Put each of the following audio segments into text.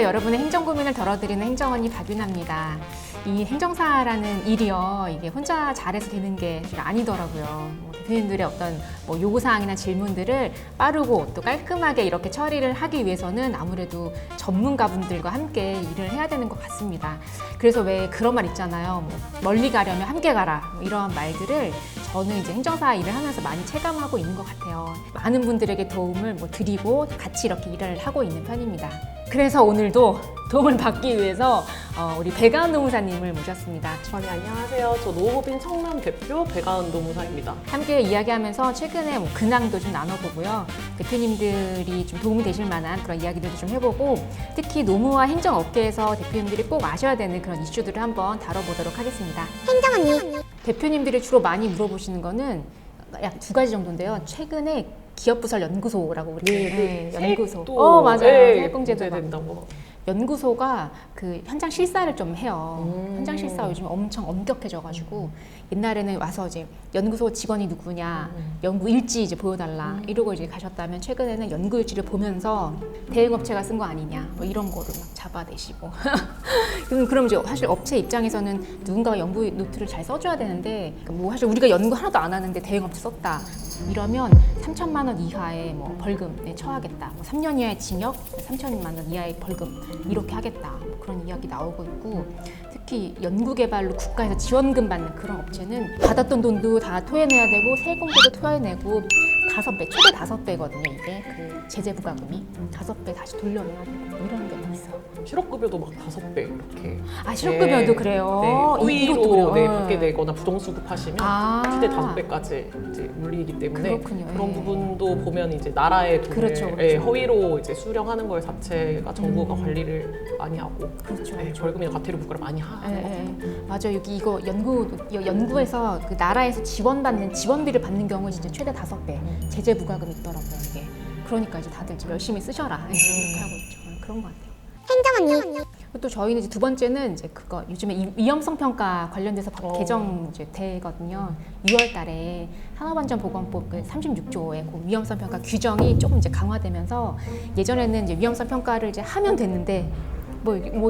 안녕하세요. 여러분의 행정 고민을 덜어드리는 행정언니 박윤아입니다. 이 행정사라는 일이요, 이게 혼자 잘해서 되는 게 아니더라고요. 대표님들의 어떤 요구사항이나 질문들을 빠르고 또 깔끔하게 이렇게 처리를 하기 위해서는 아무래도 전문가분들과 함께 일을 해야 되는 것 같습니다. 그래서 왜 그런 말 있잖아요. 멀리 가려면 함께 가라. 이런 말들을 저는 이제 행정사 일을 하면서 많이 체감하고 있는 것 같아요. 많은 분들에게 도움을 드리고 같이 이렇게 일을 하고 있는 편입니다. 그래서 오늘도 도움을 받기 위해서 우리 배가은 노무사님을 모셨습니다. 네, 안녕하세요. 저 노무법인 청남 대표 배가은 노무사입니다. 함께 이야기하면서 최근에 근황도 좀 나눠보고요. 대표님들이 좀 도움이 되실 만한 그런 이야기들도 좀 해보고, 특히 노무와 행정업계에서 대표님들이 꼭 아셔야 되는 그런 이슈들을 한번 다뤄보도록 하겠습니다. 행정언니. 대표님들이 주로 많이 물어보시는 거는 약 2가지 정도인데요. 최근에 기업부설 연구소라고 우리 연구소. 맞아요. 세액공제도 된다고. 연구소가 그 현장 실사를 좀 해요. 현장 실사 요즘 엄청 엄격해져가지고 옛날에는 와서 이제 연구소 직원이 누구냐, 연구 일지 이제 보여달라 이러고 이제 가셨다면, 최근에는 연구 일지를 보면서 대행업체가 쓴 거 아니냐 이런 거를 막 잡아내시고. 그럼 이제 사실 업체 입장에서는 누군가가 연구 노트를 잘 써줘야 되는데, 사실 우리가 연구 하나도 안 하는데 대행업체 썼다 이러면 3천만 원 이하의 벌금에 처하겠다, 3년 이하의 징역, 3천만 원 이하의 벌금 이렇게 하겠다, 그런 이야기 나오고 있고, 특히 연구개발로 국가에서 지원금 받는 그런 업체는 받았던 돈도 다 토해내야 되고 세금도 토해내고 5배, 최대 5배거든요. 이게 그 제재 부과금이 5배 다시 돌려내야 되고 이런 게 있어요. 실업급여도 막 5배 이렇게. 실업급여도 그래요? 네, 허위로 그래요? 받게 되거나 부정수급하시면 최대 5배까지 이제 물리기 때문에, 그렇군요. 그런 부분도 보면 이제 나라의 돈을 그렇죠. 허위로 이제 수령하는 것 자체가 정부가 관리를 많이 하고, 그렇죠. 벌금이나 과태료 부과를 많이 하는 거죠. 맞아요. 여기 이거 연구에서 그 나라에서 지원받는 지원비를 받는 경우 진짜 최대 5배 제재 부과금이 있더라고요. 이게. 그러니까 이제 다들 좀 열심히 쓰셔라 이렇게 하고 있죠. 그런 것 같아요. 행정언니. 또 저희는 이제 2번째는 이제 그거 요즘에 위험성 평가 관련돼서 법 개정 이제 되거든요. 6월달에 산업안전보건법 36조의 그 위험성 평가 규정이 조금 이제 강화되면서, 예전에는 이제 위험성 평가를 이제 하면 됐는데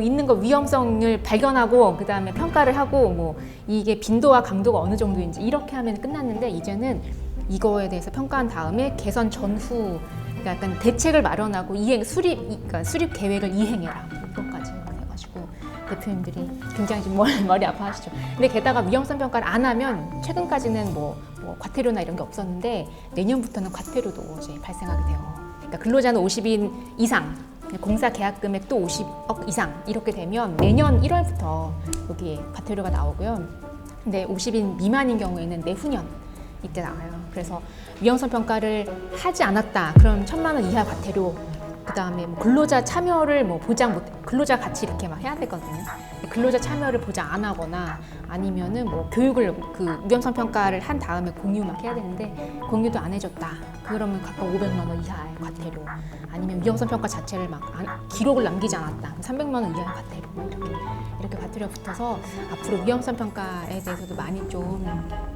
있는 거 위험성을 발견하고 그 다음에 평가를 하고 이게 빈도와 강도가 어느 정도인지 이렇게 하면 끝났는데, 이제는 이거에 대해서 평가한 다음에 개선 전후 약간 대책을 마련하고 그러니까 수립 계획을 이행해라 이것까지 해가지고 대표님들이 굉장히 좀 머리 아파하시죠. 근데 게다가 위험성 평가를 안 하면, 최근까지는 과태료나 이런 게 없었는데 내년부터는 과태료도 이제 발생하게 돼요. 그러니까 근로자는 50인 이상, 공사 계약 금액도 50억 이상 이렇게 되면 내년 1월부터 여기에 과태료가 나오고요. 근데 50인 미만인 경우에는 내후년 이때 나와요. 그래서 위험성 평가를 하지 않았다 그럼 1,000만 원 이하 과태료, 그 다음에 근로자 참여를 보장 못, 근로자 같이 이렇게 막 해야 되거든요. 근로자 참여를 보장 안 하거나 아니면은 교육을 위험성 평가를 한 다음에 공유 막 해야 되는데 공유도 안 해줬다 그러면 각각 500만 원 이하의 과태료, 아니면 위험성 평가 자체를 기록을 남기지 않았다 300만 원 이하의 과태료, 이렇게 과태료가 붙어서 앞으로 위험성 평가에 대해서도 많이 좀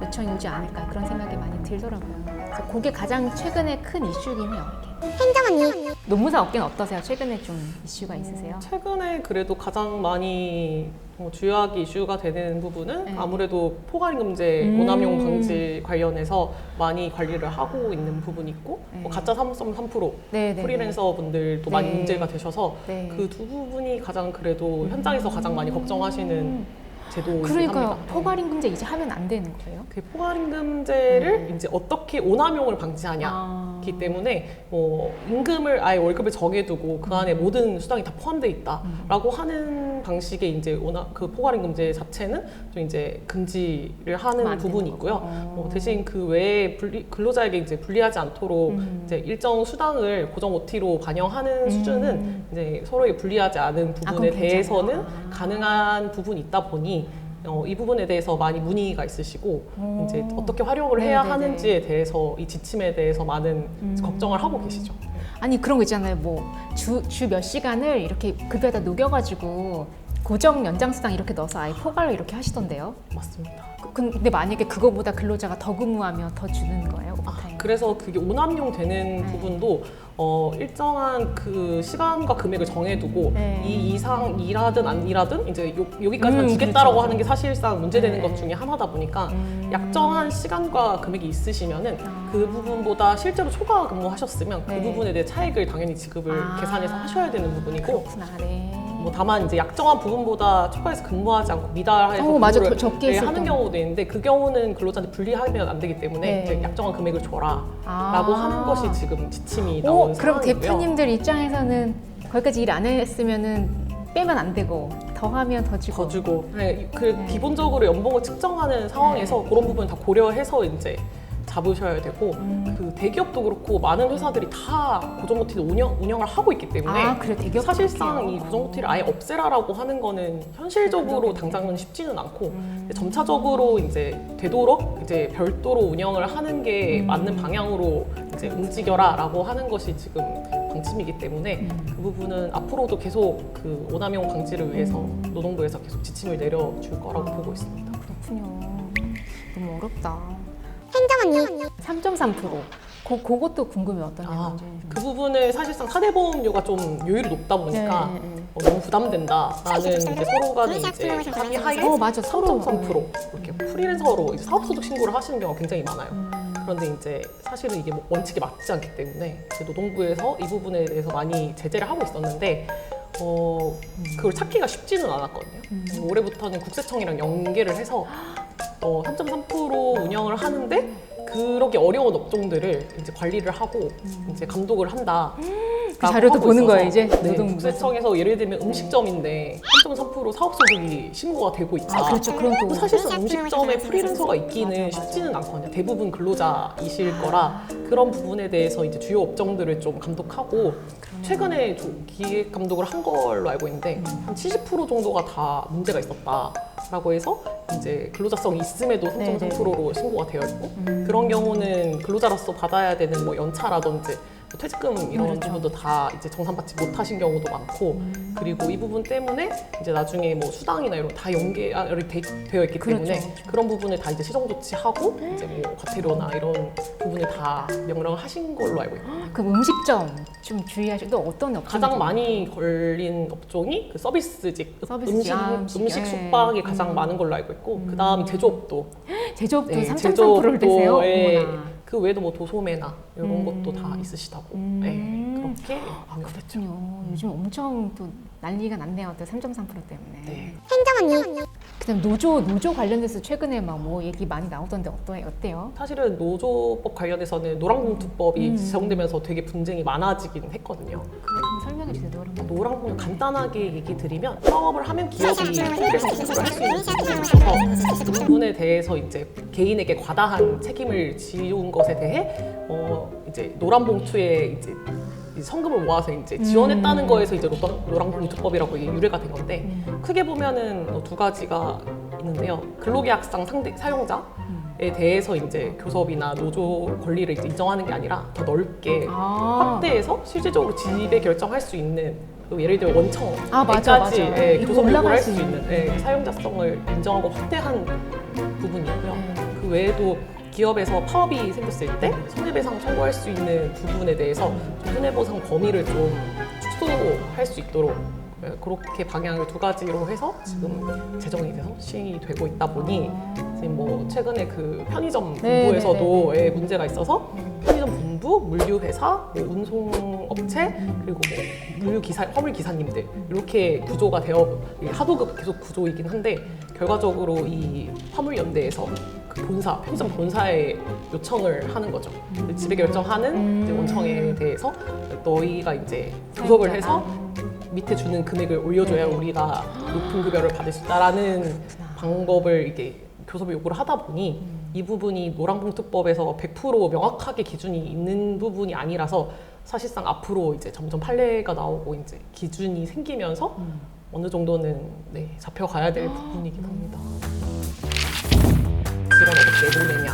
요청이 오지 않을까 그런 생각이 많이 들더라고요. 그래서 그게 가장 최근에 큰 이슈긴 해요. 행정언니. 노무사 업계는 어떠세요? 최근에 좀 이슈가 있으세요? 최근에 그래도 가장 많이 주요하게 이슈가 되는 부분은 아무래도 포괄임금제 오남용 방지 관련해서 많이 관리를 하고 있는 부분이 있고, 가짜 3.3% 프리랜서 분들도 많이 문제가 되셔서 그 두 부분이 가장 그래도 현장에서 가장 많이 걱정하시는 제도이긴 그러니까요. 합니다. 포괄임금제 이제 하면 안 되는 거예요? 그 포괄임금제를 이제 어떻게 오남용을 방지하냐기 때문에 임금을 아예 월급을 정해두고 그 안에 모든 수당이 다 포함되어 있다라고 하는 방식의 이제 그 포괄임금제 자체는 좀 이제 금지를 하는 부분이 있고요. 대신 그 외에 근로자에게 이제 불리하지 않도록 이제 일정 수당을 고정 OT로 반영하는 수준은 이제 서로에게 불리하지 않은 부분에 대해서는 가능한 부분이 있다 보니 이 부분에 대해서 많이 문의가 있으시고 이제 어떻게 활용을 해야 하는지에 대해서, 이 지침에 대해서 많은 걱정을 하고 계시죠. 아니 그런 거 있잖아요. 주 몇 시간을 이렇게 급여에다 녹여가지고 고정 연장 수당 이렇게 넣어서 아예 포괄로 이렇게 하시던데요. 맞습니다. 근데 만약에 그거보다 근로자가 더 근무하면 더 주는 거예요? 오버타임? 그래서 그게 오남용 되는 부분도 일정한 그 시간과 금액을 정해두고 네. 이 이상 일하든 안 일하든 이제 여기까지만 주겠다라고 그렇죠. 하는 게 사실상 문제되는 네. 것 중에 하나다 보니까 약정한 시간과 금액이 있으시면은 그 부분보다 실제로 초과 근무하셨으면 그 네. 부분에 대해 차액을 당연히 지급을 계산해서 하셔야 되는 부분이고 그렇구나. 네. 뭐 다만 이제 약정한 부분보다 초과해서 근무하지 않고 미달해서 맞아. 근무를 적게 했었던 하는 경우도 있는데 그 경우는 근로자한테 불리하면 안 되기 때문에 네. 이제 약정한 금액을 줘라 아. 라고 하는 것이 지금 지침이 나온 그럼 상황이고요. 대표님들 입장에서는 거기까지 일 안 했으면은 빼면 안 되고 더 하면 더 주고. 더 주고 그 네. 기본적으로 연봉을 측정하는 상황에서 그런 부분 다 고려해서 이제 잡으셔야 되고 그 대기업도 그렇고 많은 회사들이 다 고정노티를 운영을 하고 있기 때문에 그래 대기업 사실상 이 고정노티를 아예 없애라라고 하는 거는 현실적으로 당장은 쉽지는 않고 점차적으로 이제 되도록 이제 별도로 운영을 하는 게 맞는 방향으로 이제 움직여라라고 하는 것이 지금 방침이기 때문에 그 부분은 앞으로도 계속 그 오남용 방지를 위해서 노동부에서 계속 지침을 내려줄 거라고 보고 있습니다. 그렇군요. 너무 어렵다. 행정 언니. 3.3%. 그것도 궁금해 어떤 건지. 그 부분을 사실상 사대보험료가 좀 요율이 높다 보니까 네, 네. 너무 부담된다라는 이제 서로 간에 이제 합의하에 맞아. 서로 3.3% 이렇게 프리랜서로 이제 사업소득 신고를 하시는 경우가 굉장히 많아요. 그런데 이제 사실은 이게 뭐 원칙에 맞지 않기 때문에 이제 노동부에서 이 부분에 대해서 많이 제재를 하고 있었는데 그걸 찾기가 쉽지는 않았거든요. 올해부터는 국세청이랑 연계를 해서 3.3% 운영을 하는데 그렇게 어려운 업종들을 이제 관리를 하고 이제 감독을 한다. 그 자료도 보는 거예요 이제 네, 노동부에서. 국세청에서 예를 들면 음식점인데 3.3% 사업소득이 신고가 되고 있다. 그렇죠. 그런 거. 사실상 음식점에 프리랜서가 있기는 쉽지는 않거든요. 대부분 근로자이실 거라 그런 부분에 대해서 이제 주요 업종들을 좀 감독하고 최근에 좀 기획 감독을 한 걸로 알고 있는데 한 70% 정도가 다 문제가 있었다라고 해서 이제 근로자성이 있음에도 3.3%로 신고가 되어 있고 그런 경우는 근로자로서 받아야 되는 뭐 연차라든지 뭐 퇴직금 이런 그렇죠. 부분도 다 이제 정산받지 못하신 경우도 많고 그리고 이 부분 때문에 이제 나중에 뭐 수당이나 이런 거 다 연결이 되어 있기 때문에 그렇죠. 그런 부분을 다 이제 시정 조치하고 이제 뭐 과태료나 이런 부분을 다 명령을 하신 걸로 알고 있고 그럼 음식점 좀 주의하실 또 어떤 업종? 가장 많이 걸린 업종이 그 서비스직, 서비스직, 음식 예. 숙박이 가장 많은 걸로 알고 있고 그 다음 제조업도 제조업도 네, 3.3%를 대세요? 예. 어머나. 그 외에도 뭐 도소매나 이런 것도 다 있으시다고 네, 그렇게 그렇군요. 요즘 엄청 또 난리가 났네요. 또 3.3% 때문에. 네. 행정 언니. 그다음 노조 관련돼서 최근에 막 뭐 얘기 많이 나오던데 어때요? 사실은 노조법 관련해서는 노란봉투법이 제정되면서 되게 분쟁이 많아지긴 했거든요. 그거 한번 설명해 주세요. 노란 노란봉투 간단하게 얘기 드리면 사업을 하면 기업이 통일해서 수수를 할 수 있는 부분이 있어서 그 부분에 대해서 이제 개인에게 과다한 책임을 지운 것에 대해 이제 노란봉투에 이제 성금을 모아서 이제 지원했다는 거에서 이제 노란봉투법이라고 이게 유래가 된 건데 크게 보면은 두 가지가 있는데요. 근로계약상 사용자에 대해서 이제 교섭이나 노조 권리를 이제 인정하는 게 아니라 더 넓게 확대해서 실질적으로 지배 결정할 수 있는 예를 들어 원청까지 교섭을 요구할 수 있는 사용자성을 인정하고 확대한 부분이고요. 그 외에도 기업에서 파업이 생겼을 때 손해배상 청구할 수 있는 부분에 대해서 좀 손해보상 범위를 좀 축소할 수 있도록 그렇게 방향을 두 가지로 해서 지금 제정이 돼서 시행이 되고 있다 보니 지금 뭐 최근에 그 편의점 본부에서도 문제가 있어서 편의점 본부, 물류회사, 뭐 운송업체 그리고 뭐 물류기사, 화물기사님들 이렇게 구조가 되어 하도급 계속 구조이긴 한데 결과적으로 이 화물연대에서 그 본사, 편의점 본사에 요청을 하는 거죠. 지배 결정하는 이제 원청에 대해서 너희가 이제 교섭을 해서 밑에 주는 금액을 올려줘야 우리가 높은 급여를 받을 수 있다라는 방법을 이게 교섭을 요구를 하다 보니 이 부분이 노란봉투법에서 100% 명확하게 기준이 있는 부분이 아니라서 사실상 앞으로 이제 점점 판례가 나오고 이제 기준이 생기면서 어느 정도는 잡혀가야 될 부분이긴 합니다. 직원 어떻게 내보내냐,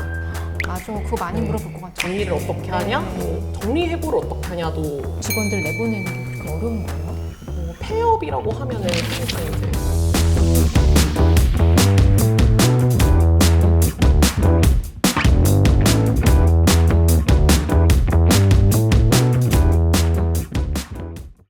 맞아. 그거 많이 물어볼 것 같아요. 정리를 어떻게 하냐, 뭐 정리해고를 어떻게 하냐도 직원들 내보내는 게 그렇게 어려운 거예요? 뭐 폐업이라고 하면은 사실상 이제